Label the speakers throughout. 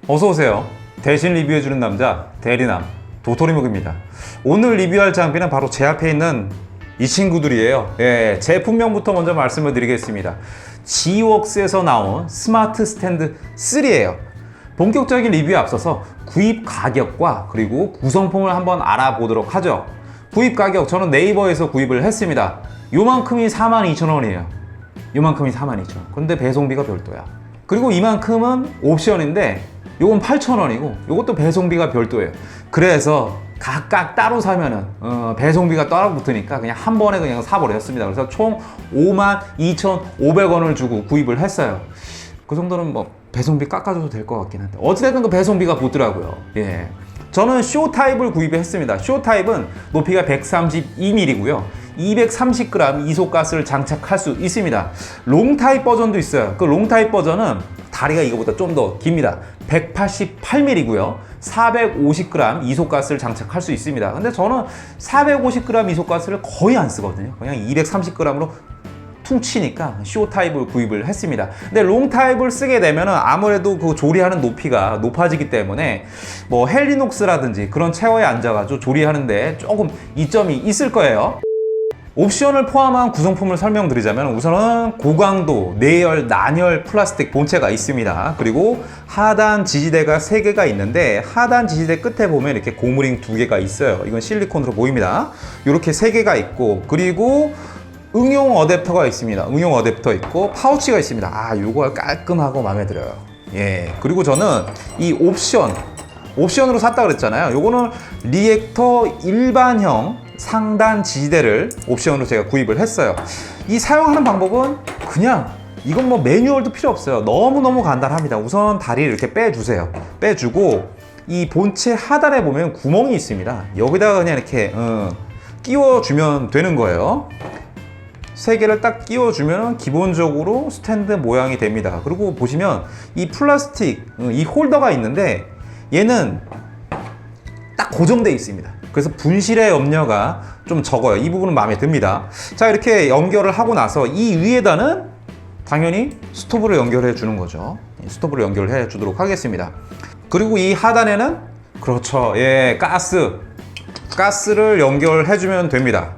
Speaker 1: 어서오세요. 대신 리뷰해주는 남자 대리남 도토리묵입니다. 오늘 리뷰할 장비는 바로 제 앞에 있는 이 친구들이에요. 제품명부터 먼저 말씀을 드리겠습니다. G웍스에서 나온 스마트 스탠드 3예요. 본격적인 리뷰에 앞서서 구입 가격과 그리고 구성품을 한번 알아보도록 하죠. 구입 가격, 저는 네이버에서 구입을 했습니다. 요만큼이 42,000원이에요. 요만큼이 42,000원. 근데 배송비가 별도야. 그리고 이만큼은 옵션인데 요건 8,000원이고 요것도 배송비가 별도예요. 그래서 각각 따로 사면은 배송비가 따로 붙으니까 그냥 한 번에 그냥 사버렸습니다. 그래서 총 52,500원을 주고 구입을 했어요. 그 정도는 뭐 배송비 깎아줘도 될 것 같긴 한데 어찌됐든 그 배송비가 붙더라고요. 저는 쇼 타입을 구입했습니다. 쇼 타입은 높이가 132mm고요. 230g 이소가스를 장착할 수 있습니다. 롱 타입 버전도 있어요. 그 롱 타입 버전은 다리가 이거보다 좀 더 깁니다. 188mm고요. 450g 이소가스를 장착할 수 있습니다. 근데 저는 450g 이소가스를 거의 안 쓰거든요. 그냥 230g으로 퉁치니까 쇼 타입을 구입을 했습니다. 근데 롱 타입을 쓰게 되면 아무래도 그 조리하는 높이가 높아지기 때문에 뭐 헬리녹스라든지 그런 체어에 앉아가지고 조리하는데 조금 이점이 있을 거예요. 옵션을 포함한 구성품을 설명드리자면 우선은 고강도 내열 난열 플라스틱 본체가 있습니다. 그리고 하단 지지대가 3개가 있는데 하단 지지대 끝에 보면 이렇게 고무링 2개가 있어요. 이건 실리콘으로 보입니다. 이렇게 3개가 있고 그리고 응용 어댑터가 있습니다. 응용 어댑터 있고 파우치가 있습니다. 요거 깔끔하고 마음에 들어요. 그리고 저는 이 옵션으로 샀다 그랬잖아요. 요거는 리액터 일반형 상단 지지대를 옵션으로 제가 구입을 했어요. 이 사용하는 방법은 그냥 이건 뭐 매뉴얼도 필요 없어요. 너무너무 간단합니다. 우선 다리를 이렇게 빼주세요. 빼주고 이 본체 하단에 보면 구멍이 있습니다. 여기다가 그냥 이렇게 끼워주면 되는 거예요. 3개를 딱 끼워주면 기본적으로 스탠드 모양이 됩니다. 그리고 보시면 이 플라스틱 이 홀더가 있는데 얘는 딱 고정되어 있습니다. 그래서 분실의 염려가 좀 적어요. 이 부분은 마음에 듭니다. 자, 이렇게 연결을 하고 나서 이 위에다는 당연히 스토브를 연결해 주는 거죠. 스토브를 연결해 주도록 하겠습니다. 그리고 이 하단에는 그렇죠. 가스를 연결해 주면 됩니다.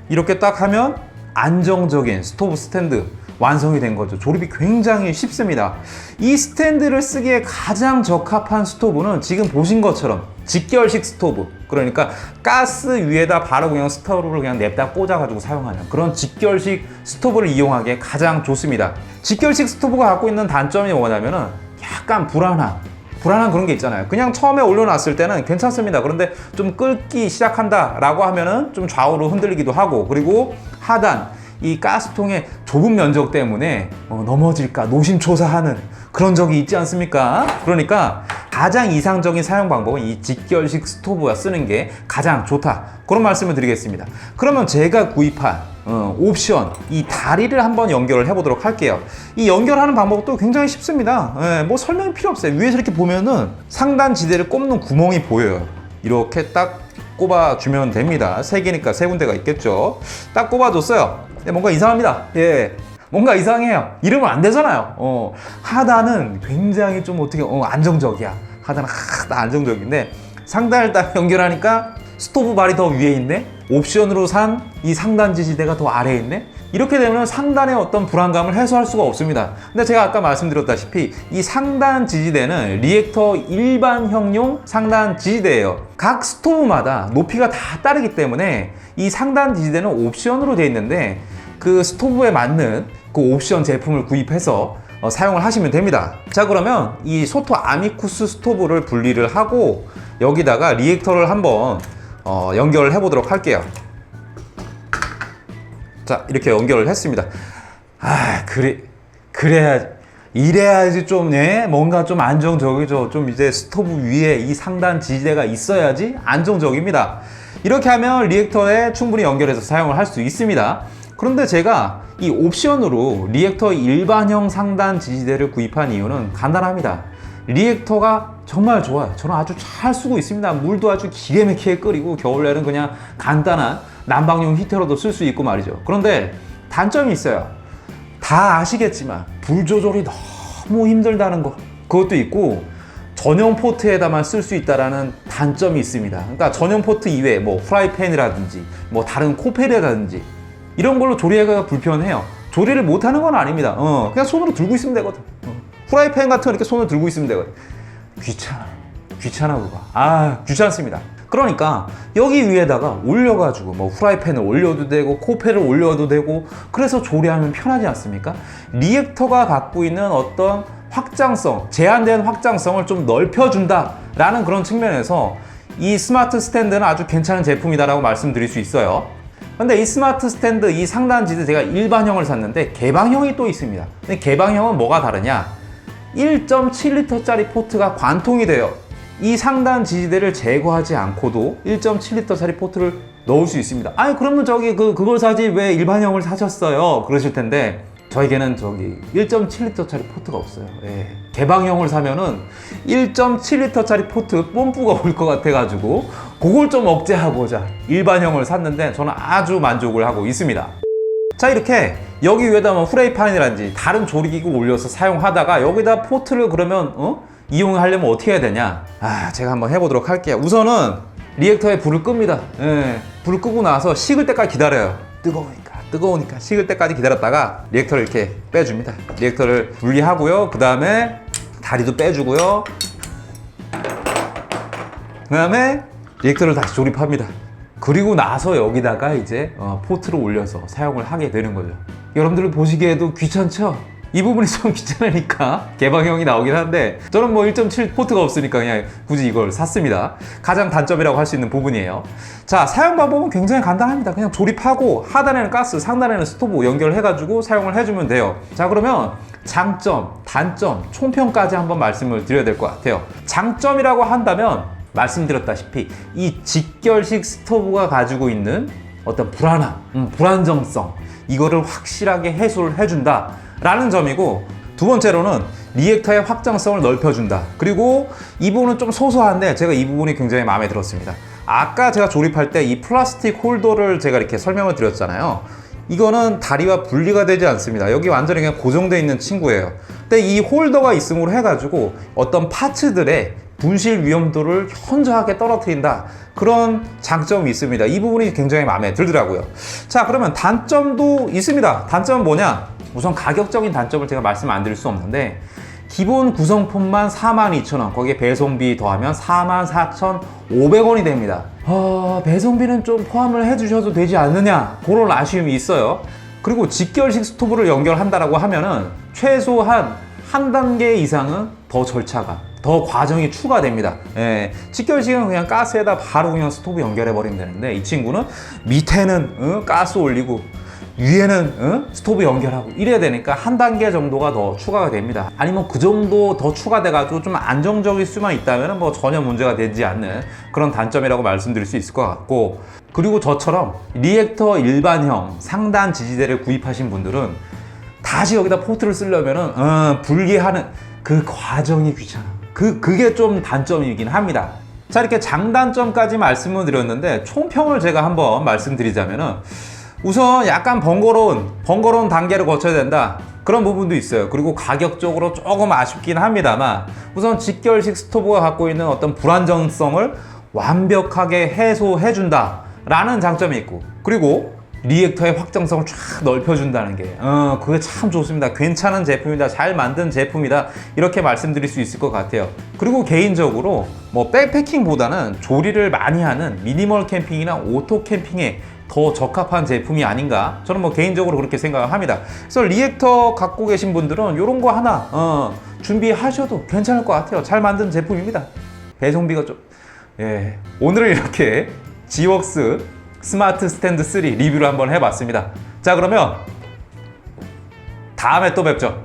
Speaker 1: 이렇게 딱 하면 안정적인 스토브 스탠드 완성이 된 거죠. 조립이 굉장히 쉽습니다. 이 스탠드를 쓰기에 가장 적합한 스토브는 지금 보신 것처럼 직결식 스토브, 그러니까 가스 위에다 바로 그냥 스토브를 그냥 냅다 꽂아가지고 사용하는 그런 직결식 스토브를 이용하기에 가장 좋습니다. 직결식 스토브가 갖고 있는 단점이 뭐냐면은 약간 불안한 그런 게 있잖아요. 그냥 처음에 올려놨을 때는 괜찮습니다. 그런데 좀 끓기 시작한다 라고 하면은 좀 좌우로 흔들리기도 하고, 그리고 하단 이 가스통의 좁은 면적 때문에 넘어질까 노심초사하는 그런 적이 있지 않습니까? 그러니까 가장 이상적인 사용 방법은 이 직결식 스토브가 쓰는 게 가장 좋다, 그런 말씀을 드리겠습니다. 그러면 제가 구입한 옵션 이 다리를 한번 연결을 해보도록 할게요. 이 연결하는 방법도 굉장히 쉽습니다. 뭐 설명이 필요 없어요. 위에서 이렇게 보면은 상단 지대를 꼽는 구멍이 보여요. 이렇게 딱 꼽아주면 됩니다. 3개니까 3군데가 있겠죠. 딱 꼽아줬어요. 뭔가 이상합니다. 뭔가 이상해요. 이러면 안 되잖아요. 하단은 굉장히 좀 어떻게 안정적이야. 하단은 안정적인데 상단을 딱 연결하니까 스토브 발이 더 위에 있네. 옵션으로 산 이 상단 지지대가 더 아래에 있네. 이렇게 되면 상단의 어떤 불안감을 해소할 수가 없습니다. 근데 제가 아까 말씀드렸다시피 이 상단 지지대는 리액터 일반형용 상단 지지대예요. 각 스토브마다 높이가 다 다르기 때문에 이 상단 지지대는 옵션으로 되어 있는데 그 스토브에 맞는 그 옵션 제품을 구입해서 사용을 하시면 됩니다. 자, 그러면 이 소토 아미쿠스 스토브를 분리를 하고 여기다가 리액터를 한번 연결을 해보도록 할게요. 자, 이렇게 연결을 했습니다. 이래야지 좀 뭔가 좀 안정적이죠. 좀 이제 스토브 위에 이 상단 지지대가 있어야지 안정적입니다. 이렇게 하면 리액터에 충분히 연결해서 사용을 할 수 있습니다. 그런데 제가 이 옵션으로 리액터 일반형 상단 지지대를 구입한 이유는 간단합니다. 리액터가 정말 좋아요. 저는 아주 잘 쓰고 있습니다. 물도 아주 기가 막히게 끓이고 겨울에는 그냥 간단한 난방용 히터로도 쓸 수 있고 말이죠. 그런데 단점이 있어요. 다 아시겠지만 불 조절이 너무 힘들다는 거, 그것도 있고 전용 포트에다만 쓸 수 있다라는 단점이 있습니다. 그러니까 전용 포트 이외에 뭐 프라이팬이라든지 뭐 다른 코펠이라든지 이런 걸로 조리하기가 불편해요. 조리를 못하는 건 아닙니다. 그냥 손으로 들고 있으면 되거든. 프라이팬 같은 거 이렇게 손으로 들고 있으면 되거든. 귀찮아 그거. 귀찮습니다. 그러니까 여기 위에다가 올려가지고 뭐 프라이팬을 올려도 되고 코펠을 올려도 되고 그래서 조리하면 편하지 않습니까? 리액터가 갖고 있는 어떤 확장성, 제한된 확장성을 좀 넓혀준다 라는 그런 측면에서 이 스마트 스탠드는 아주 괜찮은 제품이다라고 말씀드릴 수 있어요. 근데 이 스마트 스탠드 이 상단 지대 제가 일반형을 샀는데 개방형이 또 있습니다. 근데 개방형은 뭐가 다르냐? 1.7L짜리 포트가 관통이 돼요. 이 상단 지지대를 제거하지 않고도 1.7L짜리 포트를 넣을 수 있습니다. 그러면 그걸 사지 왜 일반형을 사셨어요? 그러실 텐데 저에게는 1.7L짜리 포트가 없어요. 개방형을 사면은 1.7L짜리 포트 뽐뿌가 올 것 같아가지고 그걸 좀 억제하고자 일반형을 샀는데 저는 아주 만족을 하고 있습니다. 자, 이렇게 여기 위에다 뭐 프라이팬이라든지 다른 조리기구를 올려서 사용하다가 여기다 포트를 그러면 이용하려면 어떻게 해야 되냐? 제가 한번 해보도록 할게요. 우선은 리액터에 불을 끕니다. 불을 끄고 나서 식을 때까지 기다려요. 뜨거우니까 식을 때까지 기다렸다가 리액터를 이렇게 빼줍니다. 리액터를 분리하고요. 그 다음에 다리도 빼주고요. 그 다음에 리액터를 다시 조립합니다. 그리고 나서 여기다가 이제 포트를 올려서 사용을 하게 되는 거죠. 여러분들 보시기에도 귀찮죠? 이 부분이 좀 귀찮으니까 개방형이 나오긴 한데 저는 뭐 1.7 포트가 없으니까 그냥 굳이 이걸 샀습니다. 가장 단점이라고 할 수 있는 부분이에요. 자, 사용 방법은 굉장히 간단합니다. 그냥 조립하고 하단에는 가스, 상단에는 스토브 연결해가지고 사용을 해주면 돼요. 자, 그러면 장점, 단점, 총평까지 한번 말씀을 드려야 될 것 같아요. 장점이라고 한다면 말씀드렸다시피 이 직결식 스토브가 가지고 있는 어떤 불안정성 이거를 확실하게 해소를 해준다 라는 점이고, 두 번째로는 리액터의 확장성을 넓혀준다. 그리고 이 부분은 좀 소소한데 제가 이 부분이 굉장히 마음에 들었습니다. 아까 제가 조립할 때 이 플라스틱 홀더를 제가 이렇게 설명을 드렸잖아요. 이거는 다리와 분리가 되지 않습니다. 여기 완전히 그냥 고정되어 있는 친구예요. 근데 이 홀더가 있음으로 해가지고 어떤 파츠들의 분실 위험도를 현저하게 떨어뜨린다, 그런 장점이 있습니다. 이 부분이 굉장히 마음에 들더라고요. 자, 그러면 단점도 있습니다. 단점은 뭐냐? 우선 가격적인 단점을 제가 말씀 안 드릴 수 없는데 기본 구성품만 42,000원, 거기에 배송비 더하면 44,500원이 됩니다. 배송비는 좀 포함을 해주셔도 되지 않느냐, 그런 아쉬움이 있어요. 그리고 직결식 스토브를 연결한다라고 하면은 최소한 한 단계 이상은 더 절차가, 더 과정이 추가됩니다. 직결식은 그냥 가스에다 바로 그냥 스토브 연결해 버리면 되는데 이 친구는 밑에는 가스 올리고 위에는 스토브 연결하고 이래야 되니까 한 단계 정도가 더 추가가 됩니다. 아니면 그 정도 더 추가돼가지고 좀 안정적일 수만 있다면 뭐 전혀 문제가 되지 않는 그런 단점이라고 말씀드릴 수 있을 것 같고, 그리고 저처럼 리액터 일반형 상단 지지대를 구입하신 분들은 다시 여기다 포트를 쓰려면은 분리하는 그 과정이 귀찮아. 그게 좀 단점이긴 합니다. 자, 이렇게 장단점까지 말씀을 드렸는데 총평을 제가 한번 말씀드리자면은 우선 약간 번거로운 단계를 거쳐야 된다, 그런 부분도 있어요. 그리고 가격적으로 조금 아쉽긴 합니다만 우선 직결식 스토브가 갖고 있는 어떤 불안정성을 완벽하게 해소해 준다 라는 장점이 있고, 그리고 리액터의 확장성을 쫙 넓혀준다는 게 그게 참 좋습니다. 괜찮은 제품이다, 잘 만든 제품이다, 이렇게 말씀드릴 수 있을 것 같아요. 그리고 개인적으로 뭐 백패킹보다는 조리를 많이 하는 미니멀 캠핑이나 오토 캠핑에 더 적합한 제품이 아닌가, 저는 뭐 개인적으로 그렇게 생각을 합니다. 그래서 리액터 갖고 계신 분들은 이런 거 하나 준비하셔도 괜찮을 것 같아요. 잘 만든 제품입니다. 배송비가 좀 오늘은 이렇게 지웍스 스마트 스탠드 3 리뷰를 한번 해봤습니다. 자, 그러면 다음에 또 뵙죠.